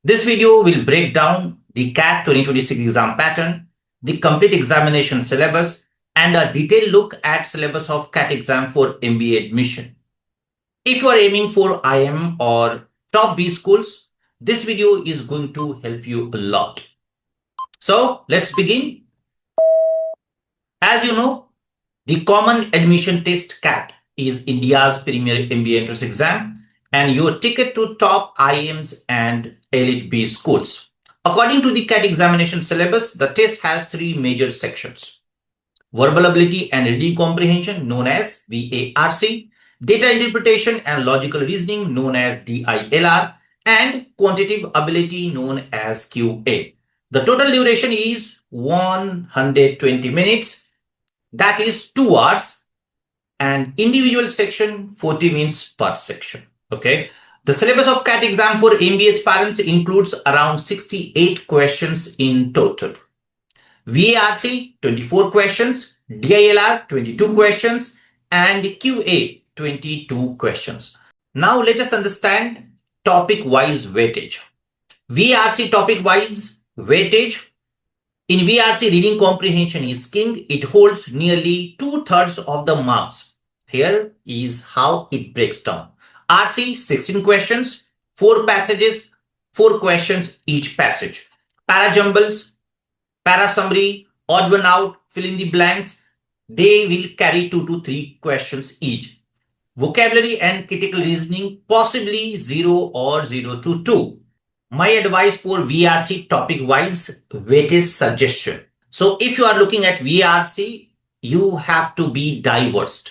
This video will break down the CAT 2026 exam pattern, the complete examination syllabus, and a detailed look at syllabus of CAT exam for MBA admission. If you are aiming for IIM or top B schools, this video is going to help you a lot. So let's begin. As you know, the Common Admission Test CAT is India's premier MBA entrance exam and your ticket to top IIMs and elite B schools. According to the CAT examination syllabus, the test has three major sections: verbal ability and reading comprehension, known as VARC, data interpretation and logical reasoning, known as DILR, and quantitative ability, known as QA. The total duration is 120 minutes, that is 2 hours, and individual section 40 minutes per section. Okay. The syllabus of CAT exam for MBA aspirants includes around 68 questions in total. VARC 24 questions, DILR 22 questions, and QA 22 questions. Now let us understand topic-wise weightage. VARC topic-wise weightage. In VARC, reading comprehension is king. It holds nearly 2/3 of the marks. Here is how it breaks down. RC, 16 questions, 4 passages, 4 questions each passage. Parajumbles, para-summary, odd one out, fill in the blanks, they will carry 2 to 3 questions each. Vocabulary and critical reasoning, possibly 0 or 0 to 2. My advice for VARC topic-wise weightage suggestion. So if you are looking at VARC, you have to be diverse.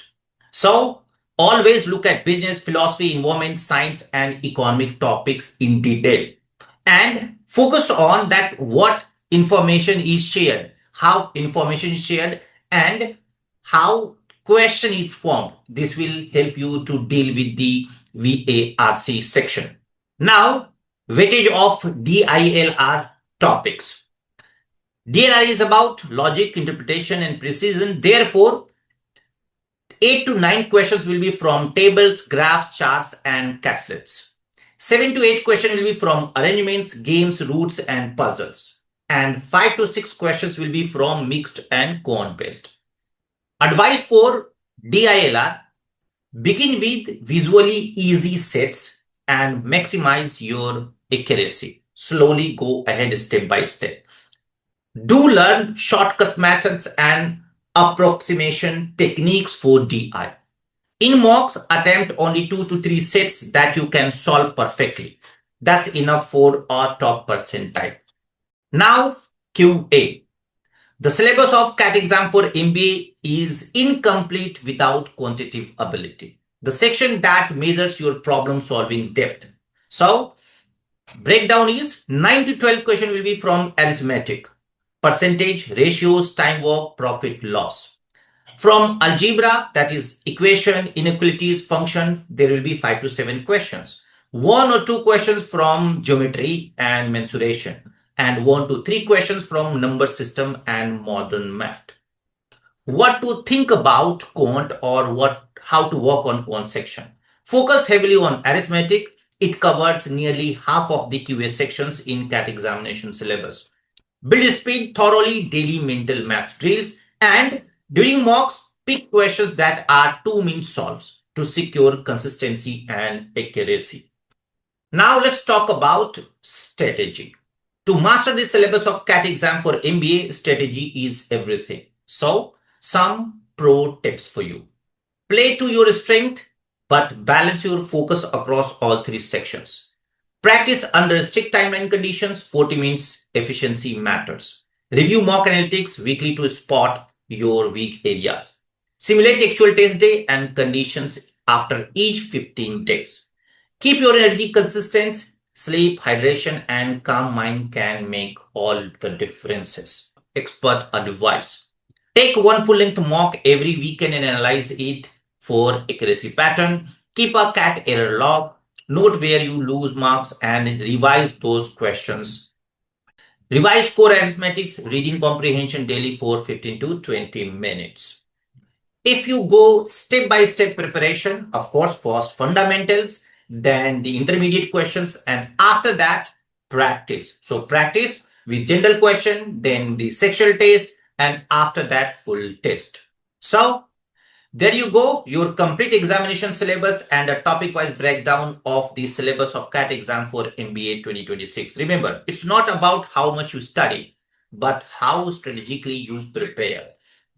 So always look at business, philosophy, environment, science, and economic topics in detail. And focus on that what information is shared, how information is shared, and how question is formed. This will help you to deal with the VARC section. Now, weightage of DILR topics. DILR is about logic, interpretation, and precision. Therefore, 8 to 9 questions will be from tables, graphs, charts, and castlets. 7 to 8 questions will be from arrangements, games, roots, and puzzles. And 5 to 6 questions will be from mixed and quant based. Advice for DILR: begin with visually easy sets and maximize your accuracy. Slowly go ahead step by step. Do learn shortcut methods and approximation techniques for DI. In mocks, attempt only 2 to 3 sets that you can solve perfectly. That's enough for a top percentile. Now, QA. The syllabus of CAT exam for MBA is incomplete without quantitative ability, the section that measures your problem solving depth. So, breakdown is 9 to 12 questions will be from arithmetic, percentage, ratios, time work, profit, loss. From algebra, that is equation, inequalities, function, there will be 5 to 7 questions. 1 or 2 questions from geometry and mensuration, and 1 to 3 questions from number system and modern math. What to think about quant, or how to work on quant section. Focus heavily on arithmetic. It covers nearly half of the QA sections in CAT examination syllabus. Build speed thoroughly, daily mental math drills, and during mocks, pick questions that are 2-minute solves to secure consistency and accuracy. Now let's talk about strategy. To master the syllabus of CAT exam for MBA, strategy is everything. So, some pro tips for you. Play to your strength, but balance your focus across all 3 sections. Practice under strict timeline conditions. 40 minutes efficiency matters. Review mock analytics weekly to spot your weak areas. Simulate actual test day and conditions after each 15 days. Keep your energy consistent. Sleep, hydration, and calm mind can make all the differences. Expert advice. Take 1 full-length mock every weekend and analyze it for accuracy pattern. Keep a CAT error log. Note where you lose marks and revise those questions. Revise core arithmetics, reading comprehension daily for 15 to 20 minutes. If you go step-by-step preparation, of course, first fundamentals, then the intermediate questions, and after that, practice. So practice with general question, then the sectional test, and after that full test. So there you go, your complete examination syllabus and a topic-wise breakdown of the syllabus of CAT exam for MBA 2026. Remember, it's not about how much you study, but how strategically you prepare.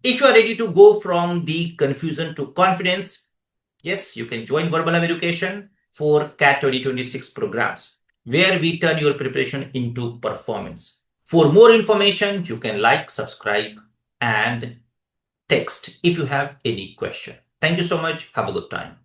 If you are ready to go from the confusion to confidence, yes, you can join VerbalHub Education for CAT 2026 programs, where we turn your preparation into performance. For more information, you can like, subscribe, and text if you have any question. Thank you so much. Have a good time.